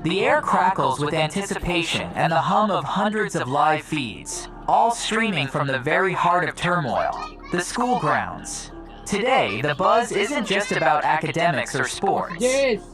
The air crackles with anticipation and the hum of hundreds of live feeds, all streaming from the very heart of turmoil, the school grounds. Today, the buzz isn't just about academics or sports.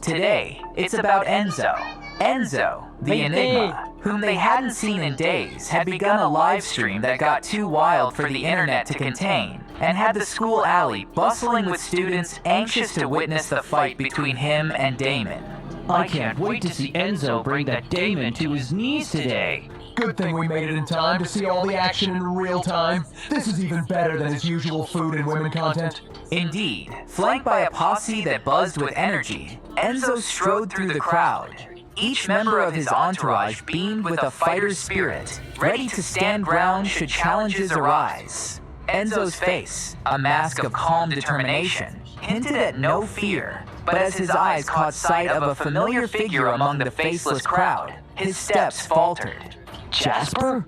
Today, it's about Enzo. Enzo, the enigma, whom they hadn't seen in days, had begun a live stream that got too wild for the internet to contain, and had the school alley bustling with students anxious to witness the fight between him and Damon. I can't wait to see Enzo bring that Damon to his knees today. Good thing we made it in time to see all the action in real time. This is even better than his usual food and women content. Indeed, flanked by a posse that buzzed with energy, Enzo strode through the crowd. Each member of his entourage beamed with a fighter's spirit, ready to stand ground should challenges arise. Enzo's face, a mask of calm determination, hinted at no fear, but as his eyes caught sight of a familiar figure among the faceless crowd, his steps faltered. Jasper?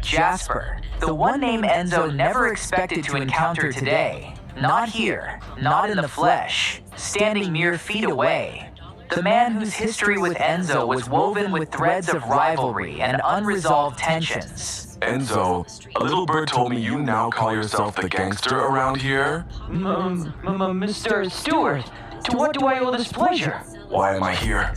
Jasper, the one name Enzo never expected to encounter today. Not here, not in the flesh, standing mere feet away. The man whose history with Enzo was woven with threads of rivalry and unresolved tensions. Enzo, a little bird told me you now call yourself the gangster around here? Mr. Stewart, to what do I owe this pleasure? Why am I here?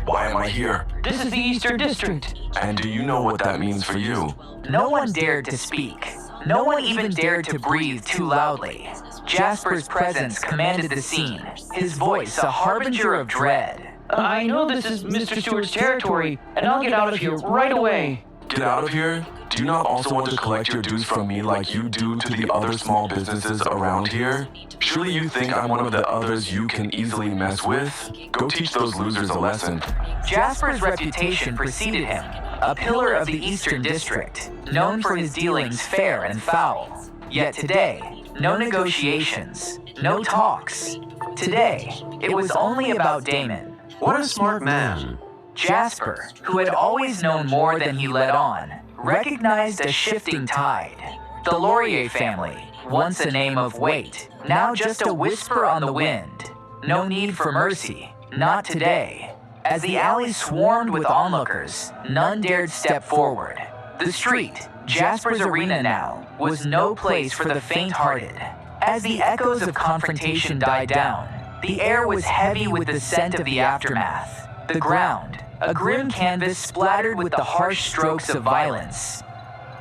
Why am I here? This is the Eastern District. And do you know what that means for you? No one dared to speak. No one even dared to breathe too loudly. Jasper's presence commanded the scene, his voice a harbinger of dread. I know this is Mr. Stewart's territory, and I'll get out of here right away. Get out of here? Do you not also want to collect your dues from me like you do to the other small businesses around here? Surely you think I'm one of the others you can easily mess with? Go teach those losers a lesson. Jasper's reputation preceded him, a pillar of the Eastern District, known for his dealings fair and foul. Yet today, no negotiations, no talks. Today, it was only about Damon. What a smart man. Jasper, who had always known more than he let on, recognized a shifting tide. The Laurier family, once a name of weight, now just a whisper on the wind. No need for mercy, not today. As the alley swarmed with onlookers, none dared step forward. The street, Jasper's arena now, was no place for the faint-hearted. As the echoes of confrontation died down, the air was heavy with the scent of the aftermath. The ground, a grim canvas splattered with the harsh strokes of violence.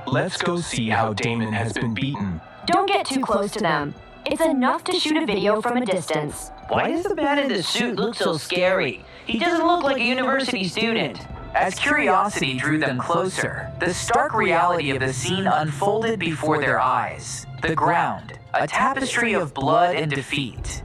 Let's go see how Damon has been beaten. Don't get too close to them. It's enough to shoot a video from a distance. Why does the man in the suit look so scary? He doesn't look like a university student. As curiosity drew them closer, the stark reality of the scene unfolded before their eyes. The ground, a tapestry of blood and defeat.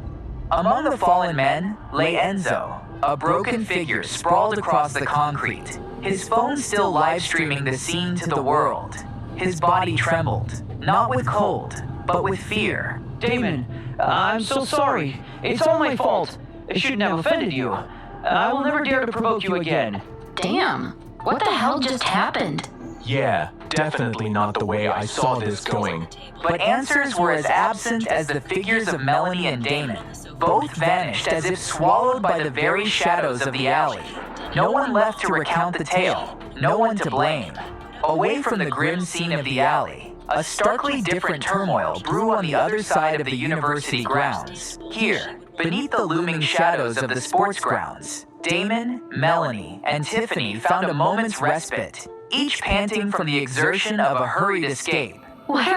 Among the fallen men lay Enzo, a broken figure sprawled across the concrete, his phone still live-streaming the scene to the world. His body trembled, not with cold, but with fear. Damon, I'm so sorry. It's all my fault. I shouldn't have offended you. I will never dare to provoke you again. Damn, what the hell just happened? Yeah, definitely not the way I saw this going. But answers were as absent as the figures of Melanie and Damon. Both vanished as if swallowed by the very shadows of the alley. No one left to recount the tale, no one to blame. Away from the grim scene of the alley, a starkly different turmoil brew on the other side of the university grounds. Here, beneath the looming shadows of the sports grounds, Damon, Melanie, and Tiffany found a moment's respite, each panting from the exertion of a hurried escape. What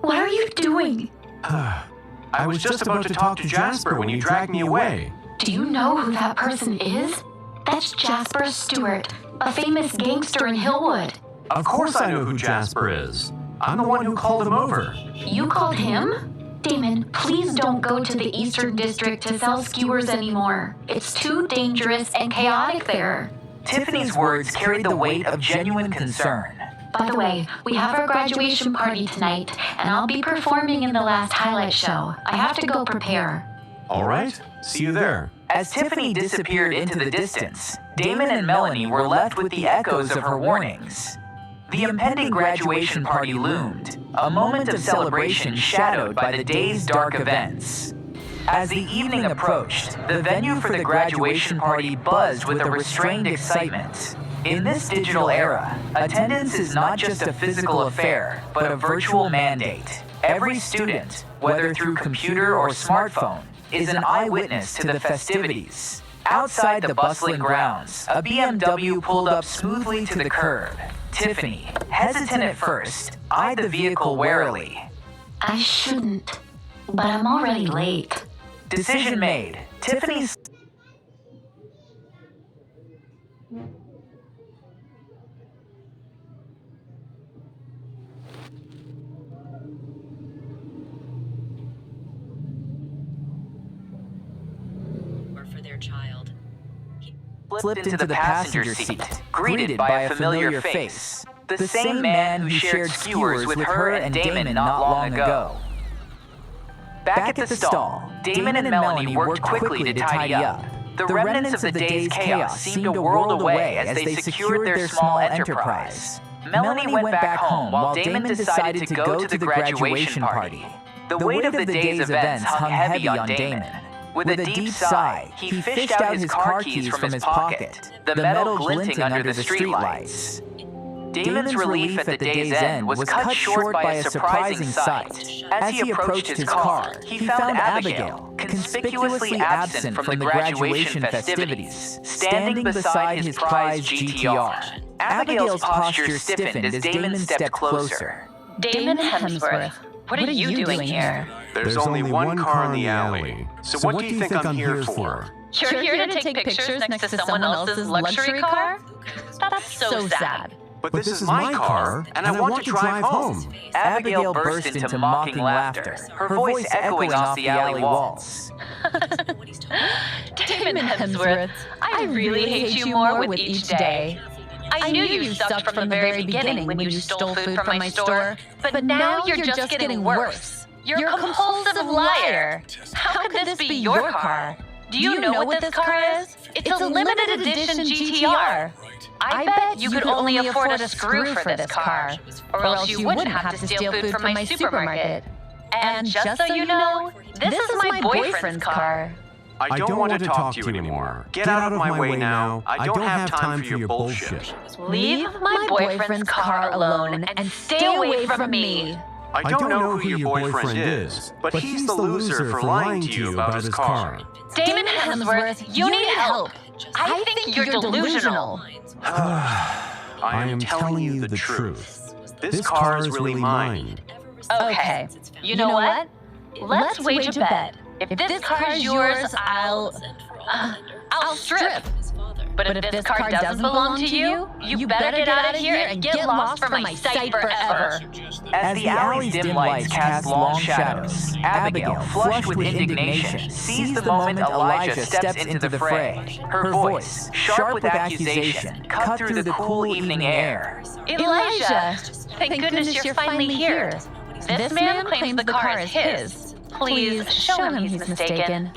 are you doing? I was just about to talk to Jasper when you dragged me away. Do you know who that person is? That's Jasper Stewart, a famous gangster in Hillwood. Of course I know who Jasper is. I'm the one who called him over. You called him? Damon, please don't go to the Eastern District to sell skewers anymore. It's too dangerous and chaotic there. Tiffany's words carried the weight of genuine concern. By the way, we have our graduation party tonight, and I'll be performing in the last highlight show. I have to go prepare. All right, see you there. As Tiffany disappeared into the distance, Damon and Melanie were left with the echoes of her warnings. The impending graduation party loomed, a moment of celebration shadowed by the day's dark events. As the evening approached, the venue for the graduation party buzzed with a restrained excitement. In this digital era, attendance is not just a physical affair, but a virtual mandate. Every student, whether through computer or smartphone, is an eyewitness to the festivities. Outside the bustling grounds, a BMW pulled up smoothly to the curb. Tiffany, hesitant at first, eyed the vehicle warily. I shouldn't, but I'm already late. Decision made. Tiffany's for their child. slipped into the passenger seat, greeted by a familiar face. The same man who shared skewers with her and Damon not long ago. Back at the stall, Damon and Melanie worked quickly to tidy up. The remnants of the day's chaos seemed to whirl away as they secured their small enterprise. Melanie went back home while Damon decided to go to the graduation party. The weight of the day's events hung heavy on Damon. With a deep sigh, he fished out his car keys from his pocket, the metal glinting under the streetlights. Damon's relief at the day's end was cut short by a surprising sight. As he approached his car, he found Abigail, conspicuously absent from the graduation festivities, standing beside his prized GTR. Abigail's posture stiffened as Damon stepped closer. Damon Hemsworth, what are you doing here? There's only one car in the alley. So what do you think I'm here for? You're here to take pictures next to someone else's luxury car? That's so sad. But this is my car, and I want to drive home. Abigail burst into mocking laughter, her voice echoing off the alley walls. Damon Hemsworth, I really hate you more with each day. I knew you sucked from the very beginning when you stole food from my store, but now you're just getting worse. You're a compulsive liar. How could this be your car? Do you know what this car is? It's a limited edition GTR. I bet you could only afford a screw for this car, or else you wouldn't have to steal food from my supermarket. And just so you know, this is my boyfriend's car. I don't want to talk to you anymore. Get out of my way now. I don't have time for your bullshit. Leave my boyfriend's car alone and stay away from me. I don't know who your boyfriend is, but he's the loser for lying to you about his car. Damon Hemsworth, you need help. I think you're delusional. I am telling you the truth. This car is really mine. Okay, you know what? Let's wage a bet. If this car is yours, I'll strip. But if this car doesn't belong to you, you better get out of here and get lost from my sight forever. As the alley's dim lights cast long shadows, Abigail, flushed with indignation, seized the moment Elijah steps into the fray. Her voice, sharp with accusation, cut through the cool evening air. Elijah, thank goodness you're finally here. This man claims the car is his. Please show him he's mistaken.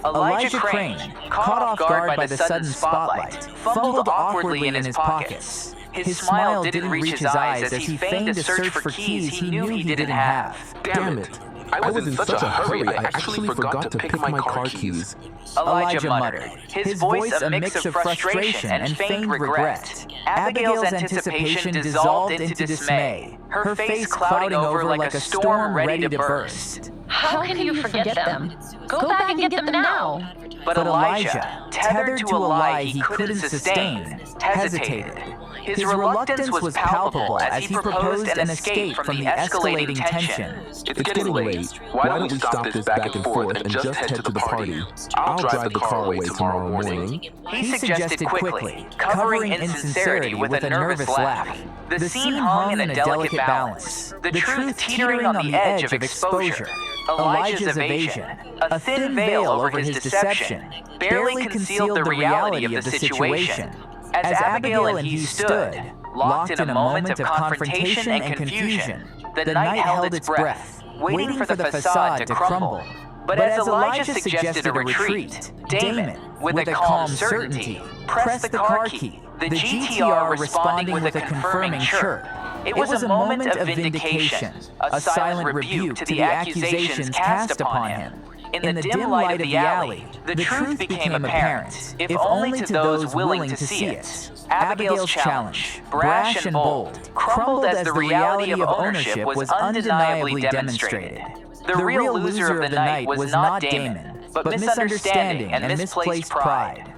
Elijah Crane, caught off guard by the sudden spotlight, fumbled awkwardly in his pockets. His smile didn't reach his eyes as he feigned a search for keys he knew he didn't have. Damn it! I was in such a hurry, I actually forgot to pick my car keys. Elijah muttered, his voice a mix of frustration and feigned regret. Abigail's anticipation dissolved into dismay, her face clouding over like a storm ready to burst. How can you forget them? Go back and get them now. But Elijah, tethered to a lie he couldn't sustain, hesitated. His reluctance was palpable as he proposed an escape from the escalating tension. It's getting late. Why don't we stop this back and forth and just head to the party? I'll drive the car away tomorrow morning. He suggested quickly, covering insincerity with a nervous laugh. The scene hung in a delicate balance, the truth teetering on the edge of exposure. Elijah's evasion, a thin veil over his deception, barely concealed the reality of the situation. As Abigail and he stood, locked in a moment of confrontation and confusion, the night held its breath, waiting for the facade to crumble. But as Elijah suggested a retreat, Damon, with a calm certainty, pressed the car key, the GTR responding with a confirming chirp. It was a moment of vindication, a silent rebuke to the accusations cast upon him. In the dim light of the alley, the truth became apparent, if only to those willing to see it. Abigail's challenge, brash and bold, crumbled as the reality of ownership was undeniably demonstrated. The real loser of the night was not Damon, but misunderstanding and misplaced pride.